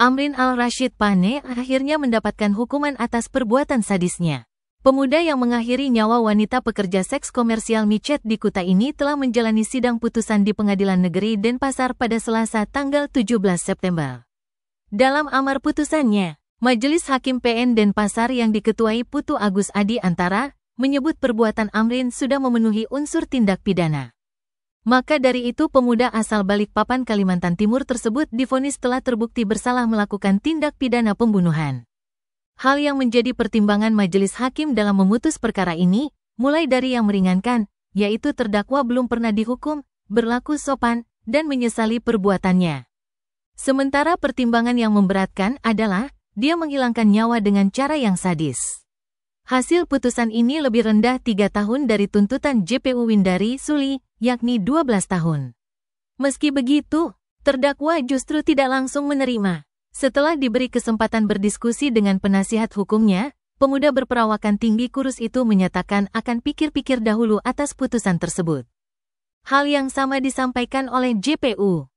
Amrin Al-Rashid Pane akhirnya mendapatkan hukuman atas perbuatan sadisnya. Pemuda yang mengakhiri nyawa wanita pekerja seks komersial micet di Kuta ini telah menjalani sidang putusan di Pengadilan Negeri Denpasar pada Selasa tanggal 17 September. Dalam amar putusannya, Majelis Hakim PN Denpasar yang diketuai Putu Agus Adi Antara menyebut perbuatan Amrin sudah memenuhi unsur tindak pidana. Maka dari itu pemuda asal Balikpapan Kalimantan Timur tersebut divonis telah terbukti bersalah melakukan tindak pidana pembunuhan. Hal yang menjadi pertimbangan majelis hakim dalam memutus perkara ini, mulai dari yang meringankan, yaitu terdakwa belum pernah dihukum, berlaku sopan, dan menyesali perbuatannya. Sementara pertimbangan yang memberatkan adalah, dia menghilangkan nyawa dengan cara yang sadis. Hasil putusan ini lebih rendah 3 tahun dari tuntutan JPU Windari Suli, yakni 12 tahun. Meski begitu, terdakwa justru tidak langsung menerima. Setelah diberi kesempatan berdiskusi dengan penasihat hukumnya, pemuda berperawakan tinggi kurus itu menyatakan akan pikir-pikir dahulu atas putusan tersebut. Hal yang sama disampaikan oleh JPU.